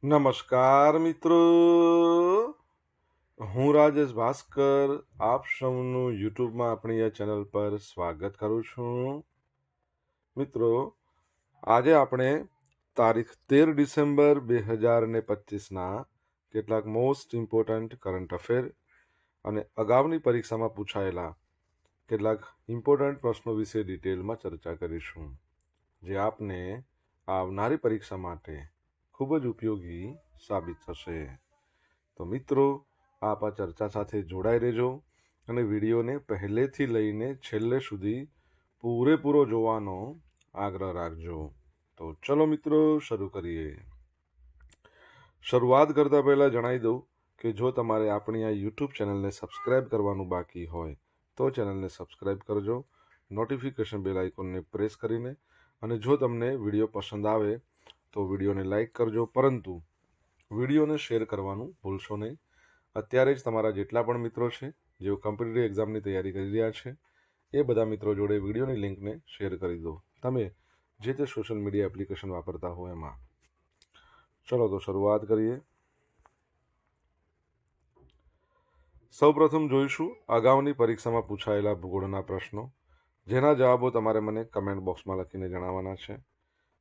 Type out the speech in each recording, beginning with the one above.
નમસ્કાર મિત્રો, હું રાજેશ ભાસ્કર આપ સૌનું યુટ્યુબમાં આપણી આ ચેનલ પર સ્વાગત કરું છું. મિત્રો, આજે આપણે તારીખ 13 ડિસેમ્બર 2025ના કેટલાક મોસ્ટ ઇમ્પોર્ટન્ટ કરંટ અફેર અને અગાઉની પરીક્ષામાં પૂછાયેલા કેટલાક ઇમ્પોર્ટન્ટ પ્રશ્નો વિશે ડિટેલમાં ચર્ચા કરીશું, જે આપને આવનારી પરીક્ષા માટે ખૂબ જ ઉપયોગી સાબિત થશે. તો મિત્રો, આપ આ ચર્ચા સાથે જોડાઈ રહેજો અને વિડીયોને પહેલેથી લઈને છેલ્લે સુધી પૂરેપૂરો જોવાનો આગ્રહ રાખજો. તો ચલો મિત્રો, શરૂ કરીએ. શરૂઆત કરતા પહેલાં જણાવી દઉં કે જો તમારે આપણી આ યુટ્યુબ ચેનલને સબસ્ક્રાઇબ કરવાનું બાકી હોય તો ચેનલને સબસ્ક્રાઇબ કરજો, નોટિફિકેશન બેલ આઇકોનને પ્રેસ કરીને, અને જો તમને વિડીયો પસંદ આવે તો વિડીયોને લાઇક કરજો, પરંતુ વિડીયોને શેર કરવાનું ભૂલશો નહીં. અત્યારે જ તમારા જેટલા પણ મિત્રો છે જેઓ કોમ્પિટિટિવ એક્ઝામની તૈયારી કરી રહ્યા છે એ બધા મિત્રો જોડે વિડીયોની લિંકને શેર કરી દો, તમે જે તે સોશિયલ મીડિયા એપ્લિકેશન વાપરતા હો એમાં. ચલો તો શરૂઆત કરીએ. સૌપ્રથમ જોઈશું અગાઉની પરીક્ષામાં પૂછાયેલા ભૂગોળના પ્રશ્નો, જેના જવાબો તમારે મને કમેન્ટ બોક્સમાં લખીને જણાવવાના છે.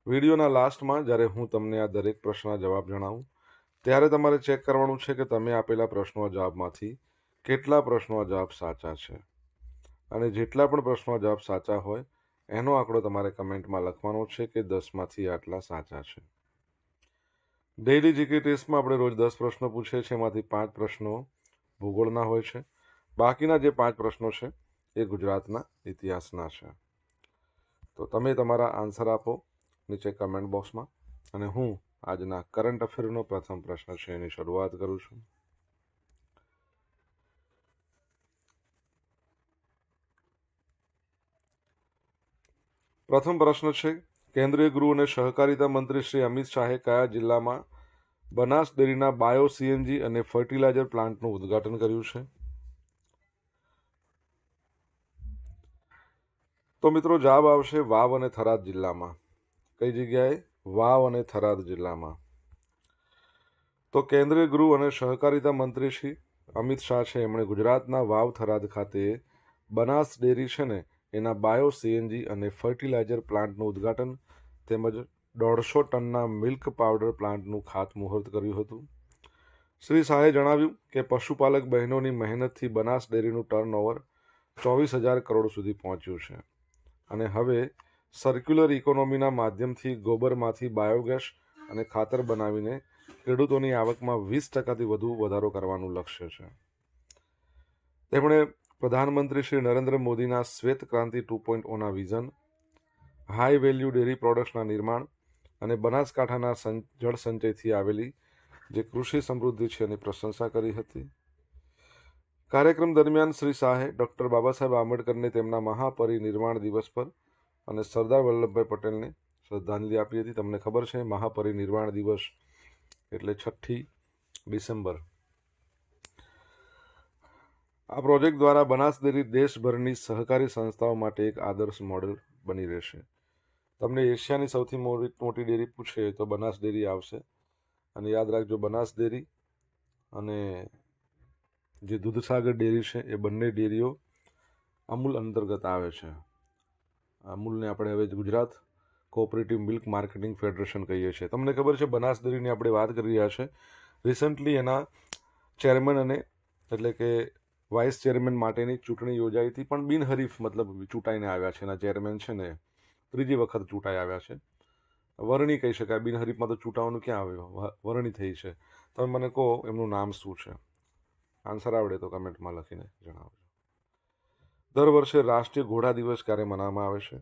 વિડીયોના લાસ્ટમાં જ્યારે હું તમને આ દરેક પ્રશ્નના જવાબ જણાવું ત્યારે તમારે ચેક કરવાનું છે કે તમે આપેલા પ્રશ્નોના જવાબમાંથી કેટલા પ્રશ્નોના જવાબ સાચા છે, અને જેટલા પણ પ્રશ્નોના જવાબ સાચા હોય એનો આંકડો તમારે કમેન્ટમાં લખવાનો છે કે 10માંથી આટલા સાચા છે. ડેઇલી જીકે ટેસ્ટમાં આપણે રોજ 10 પ્રશ્નો પૂછીએ છીએ, એમાંથી 5 પ્રશ્નો ભૂગોળના હોય છે. બાકીના જે 5 પ્રશ્નો છે એ ગુજરાતના ઇતિહાસના છે. તો તમે તમારા આન્સર આપો નીચે કમેન્ટ બોક્સમાં, અને હું આજના કરંટ અફેરનો પ્રથમ પ્રશ્ન છે એની શરૂઆત કરું છું. પ્રથમ પ્રશ્ન છે, કેન્દ્રીય ગૃહ અને સહકારિતા મંત્રી શ્રી અમિત શાહે કયા જિલ્લામાં બનાસ ડેરીના બાયો સીએનજી અને ફર્ટિલાઇઝર પ્લાન્ટનું ઉદ્ઘાટન કર્યું છે? તો મિત્રો, જવાબ આવશે વાવ અને થરાદ જિલ્લામાં. કઈ જગ્યાએ? વાવ અને થરાદ જિલ્લામાં. તો કેન્દ્રીય ગૃહ અને સહકારિતા મંત્રી શ્રી અમિત શાહ છે, એમણે ગુજરાતના વાવ થરાદ ખાતે બનાસ ડેરી છે ને એના બાયો સીએનજી અને ફર્ટિલાઇઝર પ્લાન્ટનું ઉદ્ઘાટન તેમજ 150 ટનના મિલ્ક પાવડર પ્લાન્ટનું ખાતમુહૂર્ત કર્યું હતું. શ્રી શાહે જણાવ્યું કે પશુપાલક બહેનોની મહેનતથી બનાસ ડેરીનું ટર્નઓવર 24,000 કરોડ સુધી પહોંચ્યું છે, અને હવે સર્ક્યુલર ઇકોનોમીના માધ્યમથી ગોબરમાંથી બાયોગેસ અને ખાતર બનાવીને ખેડૂતોની આવકમાં 20%થી વધુ વધારો કરવાનું લક્ષ્ય છે. તેમણે પ્રધાનમંત્રી શ્રી નરેન્દ્ર મોદીના શ્વેત ક્રાંતિ 2.0ના વિઝન, હાઈ વેલ્યુ ડેરી પ્રોડક્ટ્સના નિર્માણ અને બનાસકાંઠાના જળ સંચયથી આવેલી જે કૃષિ સમૃદ્ધિ છે એની પ્રશંસા કરી હતી. કાર્યક્રમ દરમિયાન શ્રી શાહે ડૉક્ટર બાબા સાહેબ આંબેડકરને તેમના મહાપરિનિર્વાણ દિવસ પર અને સરદાર વલ્લભભાઈ પટેલને શ્રદ્ધાંજલિ આપી હતી. તમને ખબર છે મહાપરિનિર્વાણ દિવસ એટલે 6ઠી ડિસેમ્બર. આ પ્રોજેક્ટ દ્વારા બનાસ ડેરી દેશભરની સહકારી સંસ્થાઓ માટે એક આદર્શ મોડેલ બની રહેશે. તમને એશિયાની સૌથી મોટી ડેરી પૂછે તો બનાસ ડેરી આવશે, અને યાદ રાખજો બનાસ ડેરી અને જે દૂધસાગર ડેરી છે એ બંને ડેરીઓ અમૂલ અંતર્ગત આવે છે. અમૂલને આપણે હવે Gujarat cooperative milk marketing federation કહીએ છીએ. તમને ખબર છે બનાસ ડેરીની આપણે વાત કરી રહ્યા છે, રિસન્ટલી એના ચેરમેન અને એટલે કે વાઇસ ચેરમેન માટેની ચૂંટણી યોજાઈ હતી, પણ બિનહરીફ મતલબ ચૂંટાઈને આવ્યા છે. એના ચેરમેન છે ને 3જી વખત ચૂંટાઈ આવ્યા છે. વરણી કહી શકાય, બિનહરીફમાં તો ચૂંટાવાનું ક્યાં આવ્યો, વરણી થઈ છે. તમે મને કહો એમનું નામ શું છે? આન્સર આવડે તો કમેન્ટમાં લખીને જણાવજો. દર વર્ષે રાષ્ટ્રીય ઘોડા દિવસ ક્યારે મનાવવામાં આવે છે?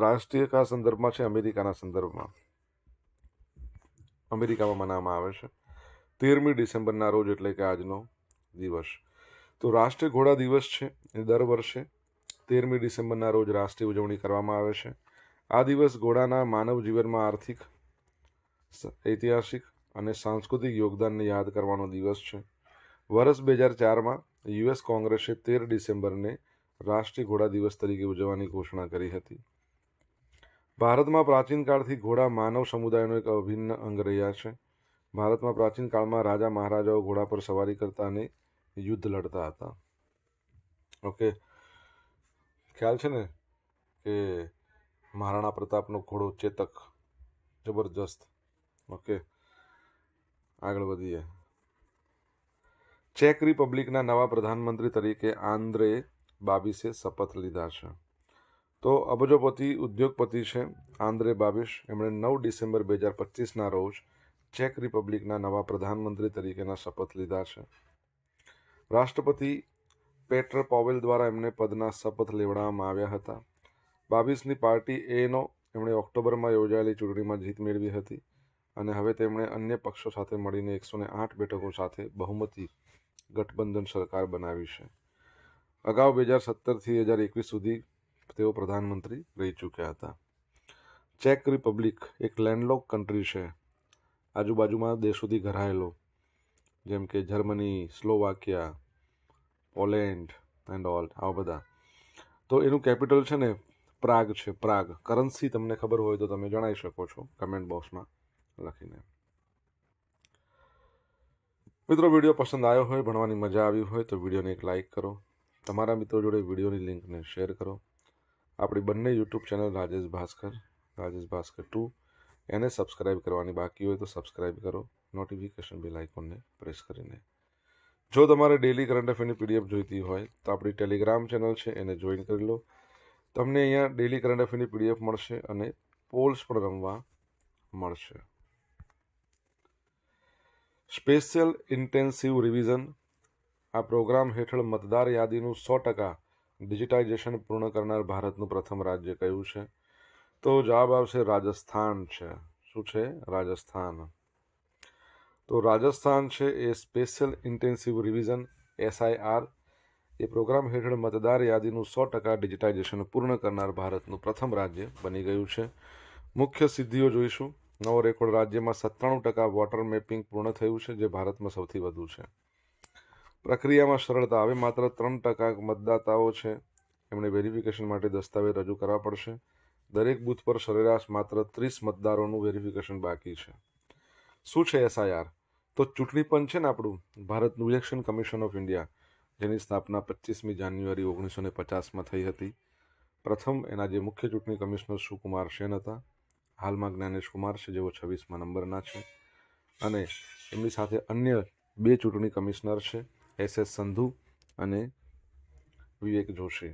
રાષ્ટ્રીય કયા સંદર્ભમાં છે? અમેરિકાના સંદર્ભમાં, અમેરિકામાં મનાવવામાં આવે છે 13મી ડિસેમ્બરના રોજ, એટલે કે આજનો દિવસ. તો રાષ્ટ્રીય ઘોડા દિવસ છે એ દર વર્ષે 13મી ડિસેમ્બરના રોજ રાષ્ટ્રીય ઉજવણી કરવામાં આવે છે. આ દિવસ ઘોડાના માનવ જીવનમાં આર્થિક, ઐતિહાસિક અને સાંસ્કૃતિક યોગદાનને યાદ કરવાનો દિવસ છે. વર્ષ 2004માં યુએસ કોંગ્રેસે 13 ડિસેમ્બરને રાષ્ટ્રીય ઘોડા દિવસ તરીકે ઉજવવાની ઘોષણા કરી હતી. ભારતમાં પ્રાચીન કાળથી ઘોડા માનવ સમુદાયનો એક અભિન્ન અંગ રહ્યા છે. ભારતમાં પ્રાચીન કાળમાં રાજા મહારાજાઓ ઘોડા પર સવારી કરતા અને યુદ્ધ લડતા હતા. ઓકે, ખ્યાલ છે ને કે મહારાણા પ્રતાપનો ઘોડો ચેતક, જબરજસ્ત. ઓકે, આગળ વધીએ. ચેક રિપબ્લિકના નવા પ્રધાનમંત્રી તરીકે આંદ્રે બાબિસે શપથ લીધા છે. તો અબજોપતિ ઉદ્યોગપતિ છે આંદ્રે બાબિશ. એમણે 9 ડિસેમ્બર 2025ના રોજ ચેક રિપબ્લિકના નવા પ્રધાનમંત્રી તરીકેના શપથ લીધા છે. રાષ્ટ્રપતિ પેટ્ર પોવેલ દ્વારા એમને પદના શપથ લેવડાવવામાં આવ્યા હતા. બાબિસની પાર્ટી એનો એમણે ઓક્ટોબરમાં યોજાયેલી ચૂંટણીમાં જીત મેળવી હતી અને હવે તેમણે અન્ય પક્ષો સાથે મળીને 108 બેઠકો સાથે બહુમતી ગઠબંધન સરકાર બનાવી છે. અગાઉ 2017થી 2021 સુધી તેઓ પ્રધાનમંત્રી રહી ચૂક્યા હતા. ચેક રિપબ્લિક એક લેન્ડલોક કન્ટ્રી છે, આજુબાજુમાં દેશોથી ઘેરાયેલો, જેમ કે Germany, Slovakia, Poland and all, આવા બધા. તો એનું કેપિટલ છે ને પ્રાગ છે, પ્રાગ. કરન્સી તમને ખબર હોય તો તમે જણાવી શકો છો કમેન્ટ બોક્સમાં લખીને. મિત્રો, વિડીયો પસંદ આવ્યો હોય, ભણવાની મજા આવી હોય તો વિડીયોને એક લાઇક કરો. તમારા મિત્રો જોડે વિડીયોની લિંકને શેર કરો. આપણી બંને યુટ્યુબ ચેનલ રાજેશ ભાસ્કર 2 એને સબસ્ક્રાઇબ કરવાની બાકી હોય તો સબસ્ક્રાઇબ કરો, નોટિફિકેશન બેલ આઇકોનને પ્રેસ કરીને. જો તમારે ડેલી કરંટ અફેરની પીડીએફ જોઈતી હોય તો આપણી ટેલિગ્રામ ચેનલ છે એને જોઈન કરી લો. તમને અહીંયા ડેલી કરંટ અફેરની પીડીએફ મળશે અને પોલ્સ પણ રમવા મળશે. સ્પેશિયલ ઇન્ટેન્સિવ રિવિઝન આ પ્રોગ્રામ હેઠળ મતદાર યાદીનું 100% ડિજિટાઇઝેશન પૂર્ણ કરનાર ભારતનું પ્રથમ રાજ્ય કયું છે? તો જવાબ આવશે રાજસ્થાન છે. શું છે? રાજસ્થાન. તો રાજસ્થાન છે એ સ્પેશિયલ ઇન્ટેન્સિવ રિવિઝન SIR એ પ્રોગ્રામ હેઠળ મતદાર યાદીનું 100% ડિજિટાઇઝેશન પૂર્ણ કરનાર ભારતનું પ્રથમ રાજ્ય બની ગયું છે. મુખ્ય સિદ્ધિઓ જોઈશું. નવો રેકોર્ડ, રાજ્યમાં 97% વોટર મેપિંગ પૂર્ણ થયું છે, જે ભારતમાં સૌથી વધુ છે. પ્રક્રિયામાં સરળતા, હવે માત્ર 3% મતદાતાઓ છે એમણે વેરિફિકેશન માટે દસ્તાવેજ રજૂ કરવા પડશે. દરેક બૂથ પર સરેરાશ માત્ર 30 મતદારોનું વેરિફિકેશન બાકી છે. શું છે SIR? તો ચૂંટણી પંચ છે ને આપણું ભારતનું ઇલેક્શન કમિશન ઓફ ઇન્ડિયા, જેની સ્થાપના 25મી જાન્યુઆરી 1950માં થઈ હતી. પ્રથમ એના જે મુખ્ય ચૂંટણી કમિશનર સુકુમાર સેન હતા. હાલમાં જ્ઞાનેશ કુમાર છે, જેઓ 26મા નંબરના છે. અને એમની સાથે અન્ય 2 ચૂંટણી કમિશનર છે, SS સંધુ અને વિવેક જોશી.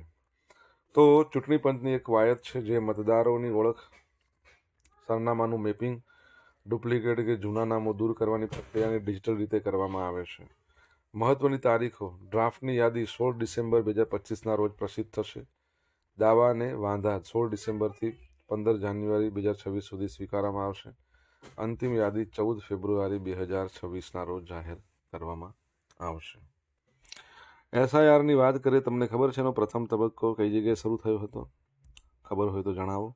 તો ચૂંટણી પંચની એક કવાયત છે જે મતદારોની ઓળખ, સરનામાનું મેપિંગ, ડુપ્લિકેટ કે જૂના નામો દૂર કરવાની પ્રક્રિયાને ડિજિટલ રીતે કરવામાં આવે છે. મહત્વની તારીખો, ડ્રાફ્ટની યાદી 16 ડિસેમ્બર 2025ના રોજ પ્રસિદ્ધ થશે. દાવા અને વાંધા 16 ડિસેમ્બરથી 15 જાન્યુઆરી 2026 સુધી સ્વીકારવામાં આવશે. અંતિમ યાદી 14 ફેબ્રુઆરી 2026ના રોજ જાહેર કરવામાં આવશે. SIRની વાત કરીએ, તમને ખબર છે એનો પ્રથમ તબક્કો કઈ જગ્યાએ શરૂ થયો હતો? ખબર હોય તો જણાવો.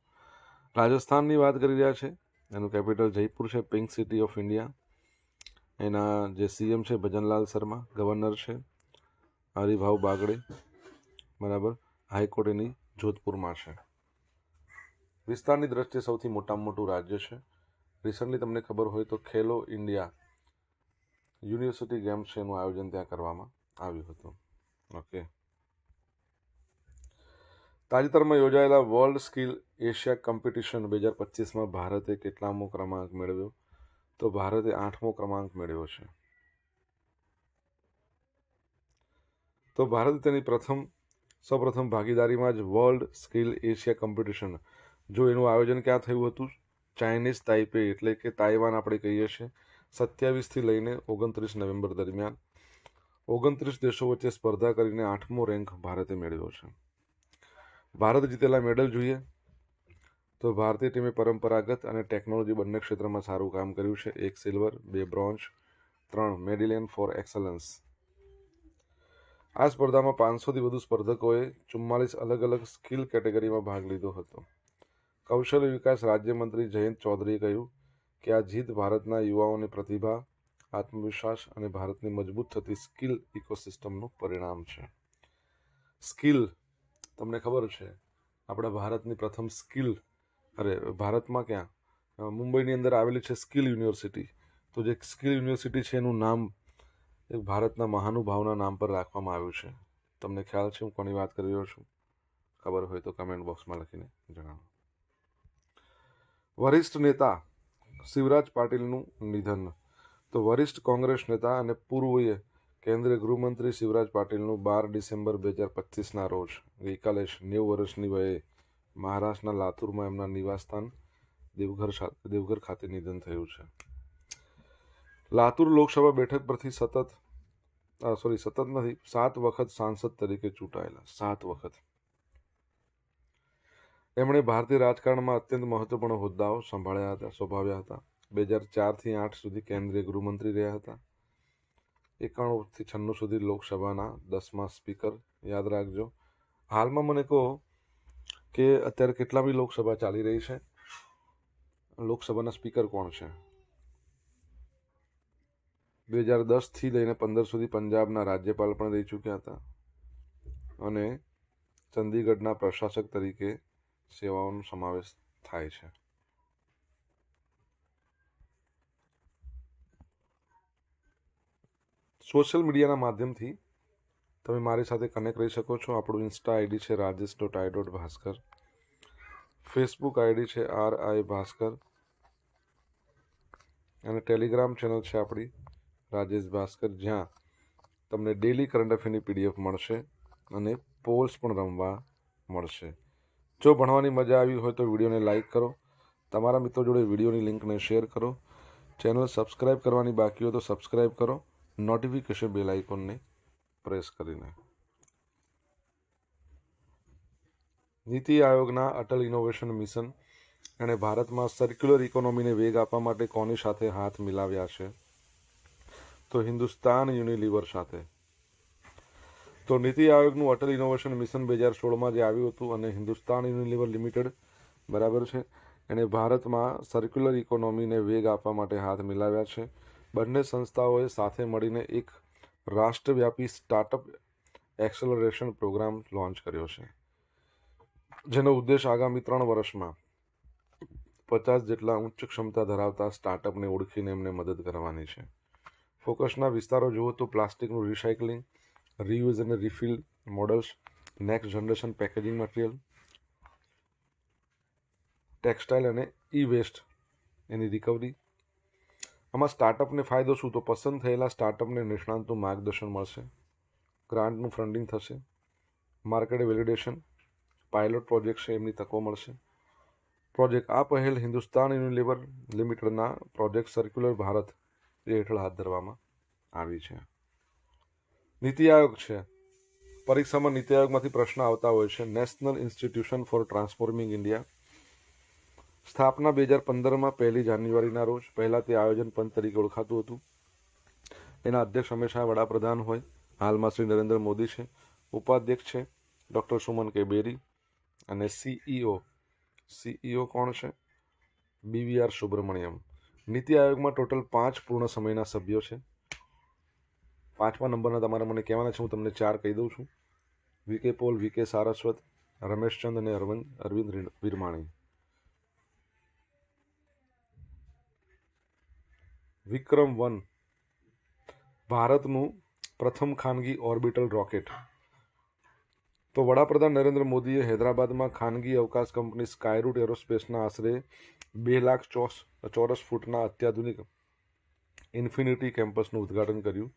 રાજસ્થાનની વાત કરી રહ્યા છે. એનું કેપિટલ જયપુર છે, પિંક સિટી ઓફ ઇન્ડિયા. એના જે CM છે ભજનલાલ શર્મા, ગવર્નર છે હરિભાવ બાગડે, બરાબર. હાઈકોર્ટ એની જોધપુરમાં છે. વિસ્તારની દ્રષ્ટિએ સૌથી મોટામાં મોટું રાજ્ય છે. રિસન્ટલી તમને ખબર હોય તો ખેલો ઇન્ડિયા યુનિવર્સિટી ગેમ્સ છે એનું આયોજન ત્યાં કરવામાં આવ્યું હતું. ઓકે, તાજેતરમાં યોજાયેલા વર્લ્ડ સ્કિલ એશિયા કોમ્પિટિશન 2025માં ભારતે કેટલામો ક્રમાંક મેળવ્યો? તો ભારતે 8મો ક્રમાંક મેળવ્યો છે. તો ભારત તેની સૌપ્રથમ ભાગીદારીમાં જ વર્લ્ડ સ્કિલ એશિયા કોમ્પિટિશન, જો એનું આયોજન ક્યાં થયું હતું? ચાઇનીઝ તાઇપે, એટલે કે તાઇવાન આપણે કહીએ છીએ. 27થી લઈને 29 નવેમ્બર દરમિયાન 29 દેશો વચ્ચે સ્પર્ધા કરીને 8મો રેન્ક ભારતે મેળવ્યો છે. ભારત જીતેલા મેડલ જોઈએ તો ભારતીય ટીમે પરંપરાગત અને ટેકનોલોજી બંને ક્ષેત્રમાં સારું કામ કર્યું છે. 1 silver, 2 bronze, 3 Mendelian four excellence. આ સ્પર્ધામાં 500થી વધુ સ્પર્ધકોએ 44 અલગ અલગ સ્કિલ કેટેગરીમાં ભાગ લીધો હતો. કૌશલ્ય વિકાસ રાજ્યમંત્રી જયંત ચૌધરીએ કહ્યું કે આ જીત ભારતના યુવાઓની પ્રતિભા, આત્મવિશ્વાસ અને ભારતની મજબૂત થતી સ્કિલ ઇકોસિસ્ટમનું પરિણામ છે. સ્કિલ, તમને ખબર છે આપણા ભારતની પ્રથમ સ્કિલ અરે ભારતમાં ક્યાં, મુંબઈની અંદર આવેલી છે સ્કિલ યુનિવર્સિટી. તો જે સ્કિલ યુનિવર્સિટી છે એનું નામ એક ભારતના મહાનુભાવના નામ પર રાખવામાં આવ્યું છે. તમને ખ્યાલ છે હું કોની વાત કરી રહ્યો છું? ખબર હોય તો કમેન્ટ બોક્સમાં લખીને જણાવો. વરિષ્ઠ નેતા શિવરાજ પાટીલનું નિધન. તો વરિષ્ઠ કોંગ્રેસ નેતા અને પૂર્વીય કેન્દ્રીય ગૃહમંત્રી શિવરાજ પાટીલનું 12 ડિસેમ્બર 2025ના રોજ ગઈકાલે 90 વર્ષની વયે મહારાષ્ટ્રના લાતુરમાં એમના નિવાસસ્થાન દેવઘર ખાતે નિધન થયું છે. લાતુર લોકસભા બેઠક પરથી સતત નથી 7 વખત સાંસદ તરીકે ચૂંટાયેલા. 7 વખત. એમણે ભારતીય રાજકારણમાં અત્યંત મહત્વપૂર્ણ હોદ્દાઓ સંભાળ્યા હતા. 2004થી 8 સુધી કેન્દ્રીય ગૃહમંત્રી રહ્યા હતા. 91થી 96 સુધી લોકસભાના 10મા સ્પીકર. યાદ રાખજો. હાલમાં મને કહો કે અત્યારે કેટલામી લોકસભા ચાલી રહી છે? લોકસભાના સ્પીકર કોણ છે? 2010થી લઈને 15 સુધી પંજાબના રાજ્યપાલ પણ રહી ચૂક્યા હતા અને ચંદીગઢના પ્રશાસક તરીકે સેવાઓનો સમાવેશ થાય છે. સોશિયલ મીડિયાના માધ્યમથી તમે મારી સાથે કનેક્ટ રહી શકો છો. આપણું ઇન્સ્ટા આઈડી છે rajesh.i.bhaskar. ફેસબુક આઈડી છે RI ભાસ્કર અને ટેલિગ્રામ ચેનલ છે આપણી રાજેશ ભાસ્કર, જ્યાં તમને ડેલી કરંટ અફેરની PDF મળશે અને પોલ્સ પણ રમવા મળશે. જો ભણવાની મજા આવી હોય તો વિડીયોને લાઇક કરો, તમારા મિત્રો જોડે વિડીયોની લિંકને શેર કરો, ચેનલ સબસ્ક્રાઇબ કરવાની બાકી હોય તો સબસ્ક્રાઇબ કરો, નોટિફિકેશન બેલ આઇકોનને પ્રેસ કરીને. નીતિ આયોગના અટલ ઇનોવેશન મિશન એણે ભારતમાં સર્ક્યુલર ઇકોનોમીને વેગ આપવા માટે કોની સાથે હાથ મિલાવ્યા છે? તો હિન્દુસ્તાન યુનિલિવર સાથે. તો નીતિ આયોગનું અટલ ઇનોવેશન મિશન 2016માં જે આવ્યું હતું અને હિન્દુસ્તાન યુનિલિવર લિમિટેડ, બરાબર છે, એણે ભારતમાં સર્ક્યુલર ઇકોનોમીને વેગ આપવા માટે હાથ મિલાવ્યા છે. બંને સંસ્થાઓએ સાથે મળીને એક રાષ્ટ્રવ્યાપી સ્ટાર્ટઅપ એક્સેલરેશન પ્રોગ્રામ લોન્ચ કર્યો છે, જેનો ઉદ્દેશ આગામી 3 વર્ષમાં 50 જેટલા ઉચ્ચ ક્ષમતા ધરાવતા સ્ટાર્ટઅપને ઓળખીને એમને મદદ કરવાની છે. ફોકસના વિસ્તારો જુઓ તો પ્લાસ્ટિકનું રિસાયકલિંગ, રીયુઝ અને refill models, next generation packaging material, textile અને વેસ્ટ એની રિકવરી. આમાં સ્ટાર્ટઅપને ફાયદો શું? તો પસંદ થયેલા સ્ટાર્ટઅપને નિષ્ણાતનું માર્ગદર્શન મળશે, ગ્રાન્ટનું ફંડિંગ થશે, માર્કેટ વેલિડેશન, પાયલોટ પ્રોજેક્ટ છે એમની તકો મળશે. પ્રોજેક્ટ આ પહેલ હિન્દુસ્તાન યુનિલિવર લિમિટેડના પ્રોજેક્ટ સર્ક્યુલર ભારત એ હેઠળ હાથ ધરવામાં આવી છે. નીતિ આયોગ છે. પરીક્ષામાં નીતિ આયોગમાંથી પ્રશ્ન આવતા હોય છે. National institution for transforming India. સ્થાપના 2015માં 1 જાન્યુઆરીના રોજ. પહેલાં તે આયોજન પંચ તરીકે ઓળખાતું હતું. એના અધ્યક્ષ હંમેશા વડાપ્રધાન હોય. હાલમાં શ્રી નરેન્દ્ર મોદી છે. ઉપાધ્યક્ષ છે ડૉક્ટર સુમન કે બેરી અને CEO કોણ છે? BVR સુબ્રમણ્યમ. નીતિ આયોગમાં ટોટલ 5 પૂર્ણ સમયના સભ્યો છે. 5મા નંબરના તમારે મને કહેવાના છે, હું તમને 4 કહી દઉં છું. VK પોલ, VK સારસ્વત, રમેશચંદ અને અરવિંદ વિરમાણી. વિક્રમ-1 ભારતનું પ્રથમ ખાનગી ઓર્બિટલ રોકેટ. તો વડાપ્રધાન નરેન્દ્ર મોદીએ હૈદરાબાદમાં ખાનગી અવકાશ કંપની સ્કાયરૂટ એરોસ્પેસના આશરે 2 લાખ ચોરસ ફૂટના અત્યાધુનિક ઇન્ફિનિટી કેમ્પસનું ઉદ્ઘાટન કર્યું,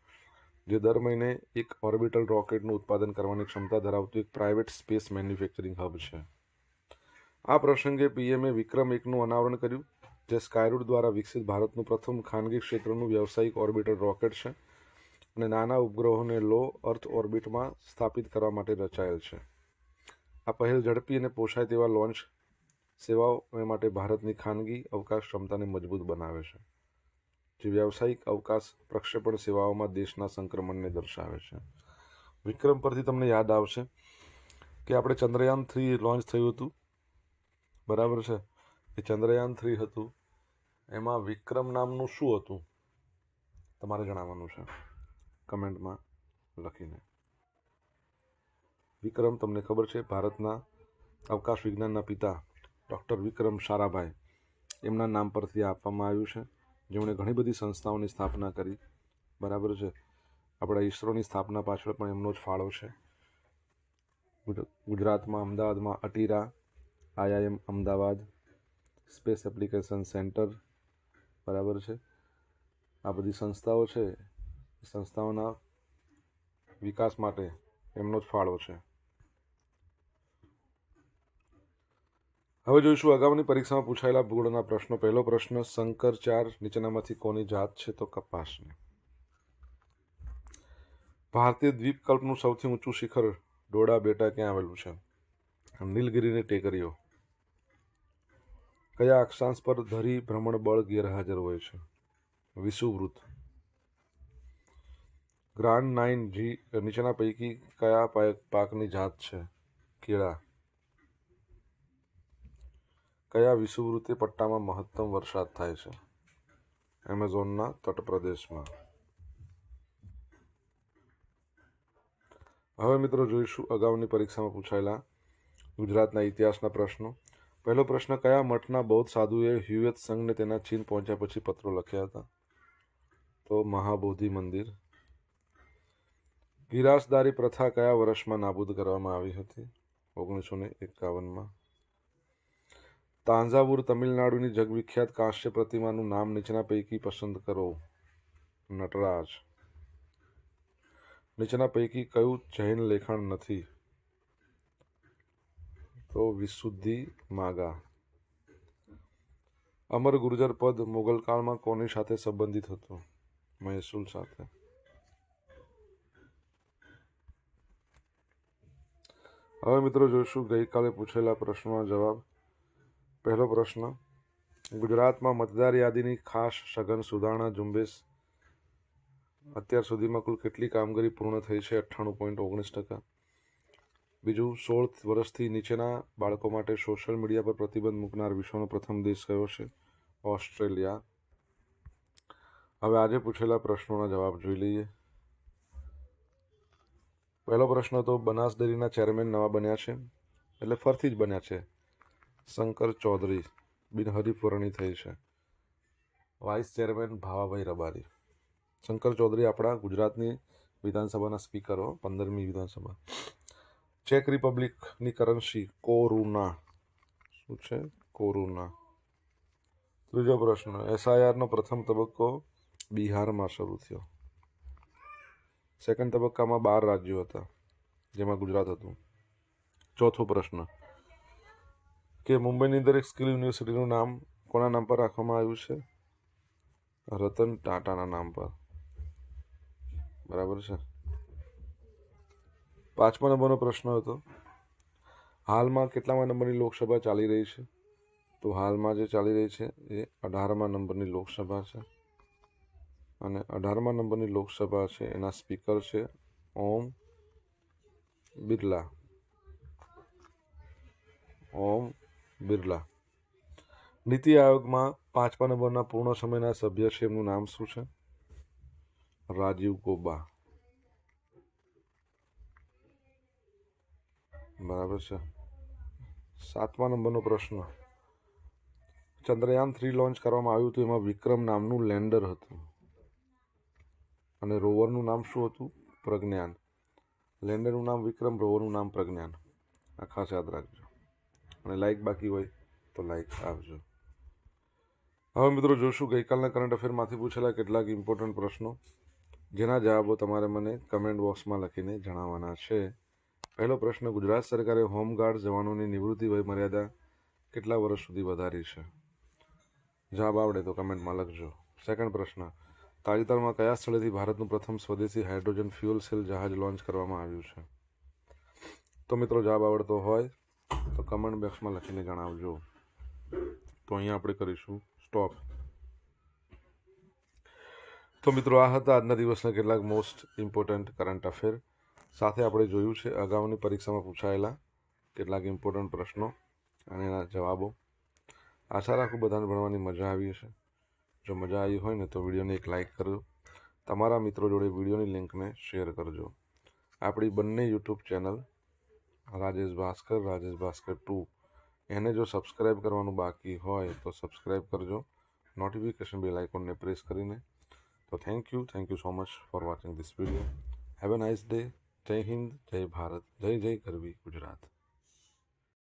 જે દર મહિને એક ઓર્બિટલ રોકેટનું ઉત્પાદન કરવાની ક્ષમતા ધરાવતું એક પ્રાઇવેટ સ્પેસ મેન્યુફેક્ચરિંગ હબ છે. આ પ્રસંગે પીએમએ વિક્રમ-1નું અનાવરણ કર્યું, જે સ્કાયરૂટ દ્વારા વિકસિત ભારતનું પ્રથમ ખાનગી ક્ષેત્રનું વ્યવસાયિક ઓર્બિટલ રોકેટ છે અને નાના ઉપગ્રહોને લો અર્થ ઓર્બિટમાં સ્થાપિત કરવા માટે રચાયેલ છે. આ પહેલ ઝડપી અને પોષાય તેવા લોન્ચ સેવાઓ માટે ભારતની ખાનગી અવકાશ ક્ષમતાને મજબૂત બનાવે છે, જે વ્યાવસાયિક અવકાશ પ્રક્ષેપણ સેવાઓમાં દેશના સંક્રમણને દર્શાવે છે. વિક્રમ પરથી તમને યાદ આવશે કે આપણે ચંદ્રયાન-3 લોન્ચ થયું હતું, બરાબર છે. એ ચંદ્રયાન-3 હતું, એમાં વિક્રમ નામનું શું હતું તમારે જણાવવાનું છે કમેન્ટમાં લખીને. વિક્રમ તમને ખબર છે, ભારતના અવકાશ વિજ્ઞાનના પિતા ડૉક્ટર વિક્રમ સારાભાઈ એમના નામ પરથી આપવામાં આવ્યું છે, જેમણે ઘણી બધી સંસ્થાઓની સ્થાપના કરી. બરાબર છે. આપણા ઈસરોની સ્થાપના પાછળ પણ એમનો જ ફાળો છે. ગુજરાતમાં અમદાવાદમાં ATIRA, IIM Ahmedabad, space application centre, બરાબર છે. આ બધી સંસ્થાઓ છે, સંસ્થાઓના વિકાસ માટે એમનો જ ફાળો છે. હવે જોઈશું અગાઉની પરીક્ષામાં પૂછાયેલા ભૂગોળના પ્રશ્નો. પહેલો પ્રશ્ન, શંકર 4 નીચેનામાંથી કોની જાત છે? તો કપાસની. ભારતીય દ્વીપકલ્પનું સૌથી ઊંચું શિખર ડોડા બેટા ક્યાં આવેલું છે? નીલગિરીની ટેકરીઓ. કયા અક્ષાંશ પર ધરી ભ્રમણ બળ ગેરહાજર હોય છે? વિષુવવૃત્ત. ગ્રાન્ડ 9G નીચેના પૈકી કયા પાકની જાત છે? કેળા. કયા વિષુવવૃત્તીય પટ્ટામાં મહત્તમ વરસાદ થાય છે? એમેઝોનના તટપ્રદેશમાં. હવે મિત્રો જોઈશું અગાઉની પરીક્ષામાં પૂછાયેલા ગુજરાતના ઇતિહાસના પ્રશ્નો. પહેલો પ્રશ્ન, કયા મઠના બૌદ્ધ સાધુએ હ્યુએત સંઘને તેના ચીન પહોંચ્યા પછી પત્રો લખ્યા હતા? તો મહાબોધિ મંદિર. ગિરાસદારી પ્રથા કયા વર્ષમાં નાબૂદ કરવામાં આવી હતી? 1951માં. તાંજાવુર તમિલનાડુની જગવિખ્યાત કાંસ્ય પ્રતિમાનું નામ નીચેના પૈકી પસંદ કરો. નટરાજ. નીચેના પૈકી કયું જૈન લેખન નથી? તો વિશુદ્ધિ માગા. અમર ગુર્જર પદ મુગલ કાળમાં કોની સાથે સંબંધિત હતું? મહેસૂલ સાથે. હવે મિત્રો જોઈશું ગઈકાલે પૂછેલા પ્રશ્નોના જવાબ. પહેલો પ્રશ્ન, ગુજરાતમાં મતદાર યાદીની ખાસ સઘન સુધારણા ઝુંબેશ અત્યાર સુધીમાં કુલ કેટલી કામગીરી પૂર્ણ થઈ છે? 98.19%. બીજું, 16 વર્ષથી નીચેના બાળકો માટે સોશિયલ મીડિયા પર પ્રતિબંધ મૂકનાર વિશ્વનો પ્રથમ દેશ કયો છે? ઓસ્ટ્રેલિયા. હવે આજે પૂછેલા પ્રશ્નોના જવાબ જોઈ લઈએ. પહેલો પ્રશ્ન તો, બનાસ ડેરીના ચેરમેન નવા બન્યા છે, એટલે ફરથી જ બન્યા છે, શંકર ચૌધરી. બિનહરીફ વરણી થઈ છે. Vice chairman Bhavabhai Rabari. શંકર ચૌધરી આપણા ગુજરાતની વિધાનસભાના સ્પીકરો, 15મી વિધાનસભા. ચેક રિપબ્લિકની કરન્સી કોરુના. શું છે? કોરુના. ત્રીજો પ્રશ્ન, SIRનો પ્રથમ તબક્કો બિહારમાં શરૂ થયો. સેકન્ડ તબક્કામાં 12 રાજ્યો હતા, જેમાં ગુજરાત હતું. ચોથો પ્રશ્ન, કે મુંબઈની દરેક સ્કિલ યુનિવર્સિટીનું નામ કોના નામ પર રાખવામાં આવ્યું છે? રતન ટાટાના નામ પર. બરાબર છે. 5મા નંબરનો પ્રશ્ન હતો, હાલમાં કેટલામા નંબરની લોકસભા ચાલી રહી છે? તો હાલમાં જે ચાલી રહી છે એ 18મા નંબરની લોકસભા છે. અને 18મા નંબરની લોકસભા છે, એના સ્પીકર છે ઓમ બિરલા. ઓમ બિરલા. નીતિ આયોગમાં 5મા નંબરના પૂર્ણ સમયના સભ્ય છે, એમનું નામ શું છે? રાજીવ ગોબા. બરાબર છે. 7મા નંબરનો પ્રશ્ન, ચંદ્રયાન 3 લોન્ચ કરવામાં આવ્યું હતું, એમાં વિક્રમ નામનું લેન્ડર હતું અને રોવરનું નામ શું હતું? પ્રજ્ઞાન. લેન્ડરનું નામ વિક્રમ, રોવરનું નામ પ્રજ્ઞાન. આ ખાસ યાદ રાખજો. અને લાઈક બાકી હોય તો લાઈક આપજો. હવે મિત્રો જોશું ગઈકાલના કરંટ અફેરમાંથી પૂછેલા કેટલાક ઇમ્પોર્ટન્ટ પ્રશ્નો, જેના જવાબો તમારે મને કમેન્ટ બોક્સમાં લખીને જણાવવાના છે. પહેલો પ્રશ્ન, ગુજરાત સરકારે હોમગાર્ડ જવાનોની નિવૃત્તિ વય મર્યાદા કેટલા વર્ષ સુધી વધારી છે? જવાબ આવડે તો કમેન્ટમાં લખજો. સેકન્ડ પ્રશ્ન, તાજેતરમાં કયા સ્થળેથી ભારતનું પ્રથમ સ્વદેશી હાઇડ્રોજન ફ્યુઅલ સેલ જહાજ લોન્ચ કરવામાં આવ્યું છે? તો મિત્રો જવાબ આવડતો હોય તો કમેન્ટ બોક્સમાં લખીને જણાવજો. તો અહીંયા આપણે કરીશું સ્ટોપ. તો મિત્રો આ હતા આજના દિવસના કેટલાક મોસ્ટ ઇમ્પોર્ટન્ટ કરંટ અફેર. સાથે આપણે જોયું છે અગાઉની પરીક્ષામાં પૂછાયેલા કેટલાક ઇમ્પોર્ટન્ટ પ્રશ્નો અને એના જવાબો. આશા રાખું બધાને ભણવાની મજા આવી હશે. જો મજા આવી હોય ને તો વિડીયોને એક લાઇક કરજો. તમારા મિત્રો જોડે વિડીયોની લિંકને શેર કરજો. આપણી બંને યુટ્યુબ ચેનલ રાજેશ ભાસ્કર 2 એને જો સબસ્ક્રાઈબ કરવાનું બાકી હોય તો સબસ્ક્રાઈબ કરજો, નોટિફિકેશન બેલ આઇકોનને પ્રેસ કરીને. તો thank you so much for watching this video. Have a nice day. જય હિન્દ, જય ભારત, જય જય ગરવી ગુજરાત.